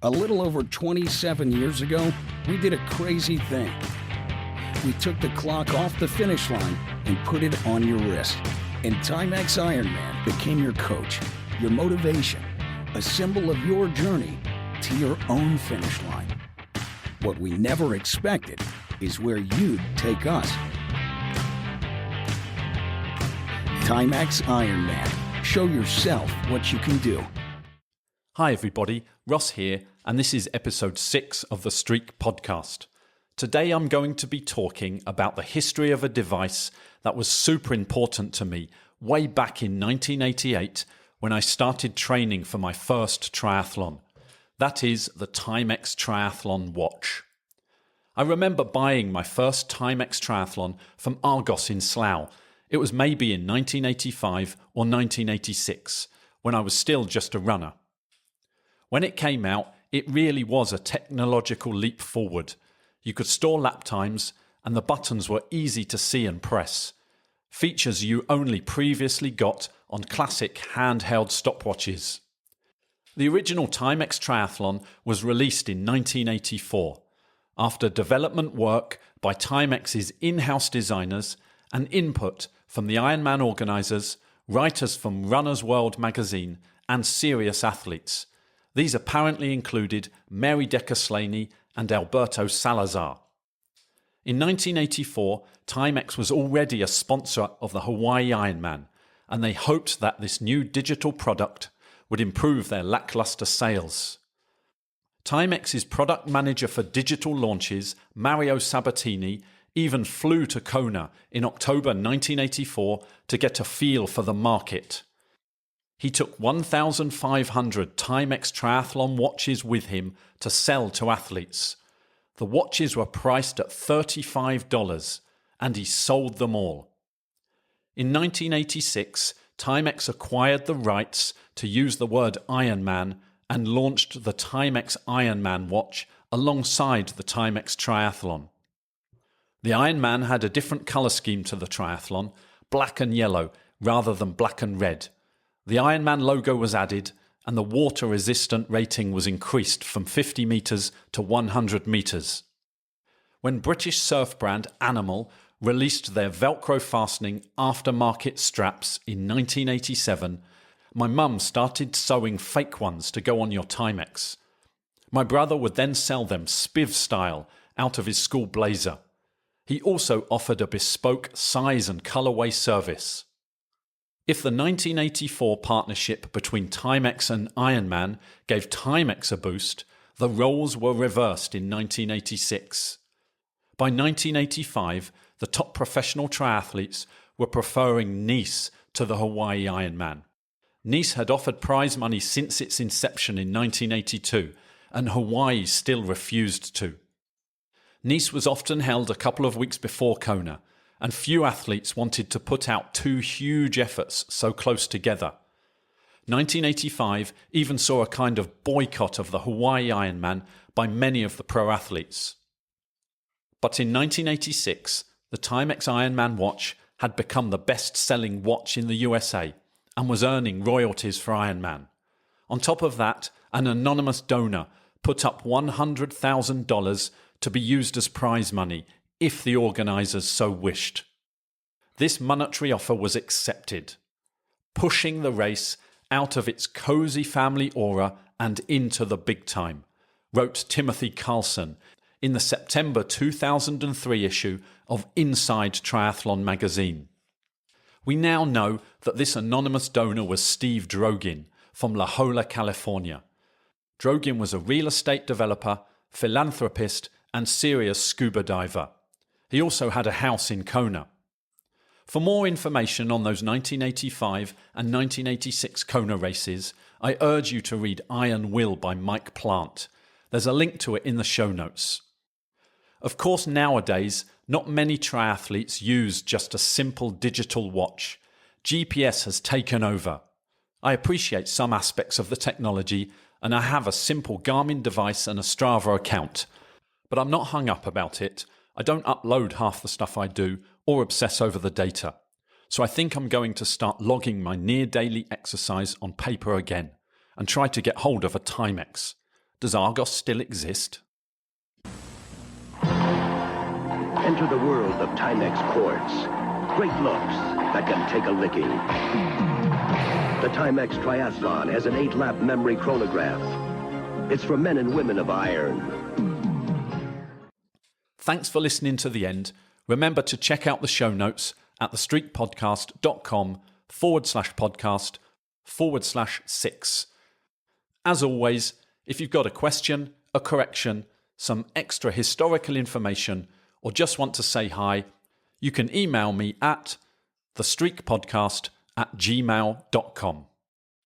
A little over 27 years ago, we did a crazy thing. We took the clock off the finish line and put it on your wrist. And Timex Ironman became your coach, your motivation, a symbol of your journey to your own finish line. What we never expected is where you'd take us. Timex Ironman. Show yourself what you can do. Hi everybody, Ross here, and this is episode 6 of the Streak podcast. Today I'm going to be talking about the history of a device that was super important to me way back in 1988 when I started training for my first triathlon. That is the Timex Triathlon watch. I remember buying my first Timex Triathlon from Argos in Slough. It was maybe in 1985 or 1986, when I was still just a runner. When it came out, it really was a technological leap forward. You could store lap times, and the buttons were easy to see and press. Features you only previously got on classic handheld stopwatches. The original Timex Triathlon was released in 1984, after development work by Timex's in-house designers and input from the Ironman organisers, writers from Runner's World magazine, and serious athletes. These apparently included Mary Decker-Slaney and Alberto Salazar. In 1984, Timex was already a sponsor of the Hawaii Ironman, and they hoped that this new digital product would improve their lackluster sales. Timex's product manager for digital launches, Mario Sabatini, even flew to Kona in October 1984 to get a feel for the market. He took 1,500 Timex Triathlon watches with him to sell to athletes. The watches were priced at $35, and he sold them all. In 1986, Timex acquired the rights to use the word Ironman and launched the Timex Ironman watch alongside the Timex Triathlon. The Ironman had a different colour scheme to the Triathlon, black and yellow rather than black and red. The Ironman logo was added, and the water-resistant rating was increased from 50 metres to 100 metres. When British surf brand Animal released their Velcro fastening aftermarket straps in 1987, my mum started sewing fake ones to go on your Timex. My brother would then sell them Spiv style out of his school blazer. He also offered a bespoke size and colourway service. If the 1984 partnership between Timex and Ironman gave Timex a boost, the roles were reversed in 1986. By 1985, the top professional triathletes were preferring Nice to the Hawaii Ironman. Nice had offered prize money since its inception in 1982, and Hawaii still refused to. Nice was often held a couple of weeks before Kona, and few athletes wanted to put out two huge efforts so close together. 1985 even saw a kind of boycott of the Hawaii Ironman by many of the pro athletes. But in 1986, the Timex Ironman watch had become the best-selling watch in the USA and was earning royalties for Ironman. On top of that, an anonymous donor put up $100,000 to be used as prize money if the organisers so wished. This monetary offer was accepted, pushing the race out of its cosy family aura and into the big time, wrote Timothy Carlson in the September 2003 issue of Inside Triathlon magazine. We now know that this anonymous donor was Steve Drogin from La Jolla, California. Drogin was a real estate developer, philanthropist, and serious scuba diver. He also had a house in Kona. For more information on those 1985 and 1986 Kona races, I urge you to read Iron Will by Mike Plant. There's a link to it in the show notes. Of course, nowadays, not many triathletes use just a simple digital watch. GPS has taken over. I appreciate some aspects of the technology, and I have a simple Garmin device and a Strava account. But I'm not hung up about it. I don't upload half the stuff I do or obsess over the data. So I think I'm going to start logging my near daily exercise on paper again and try to get hold of a Timex. Does Argos still exist? Enter the world of Timex quartz. Great looks that can take a licking. The Timex Triathlon has an 8-lap memory chronograph. It's for men and women of iron. Thanks for listening to the end. Remember to check out the show notes at thestreakpodcast.com/podcast/6. As always, if you've got a question, a correction, some extra historical information, or just want to say hi, you can email me at thestreakpodcast@gmail.com.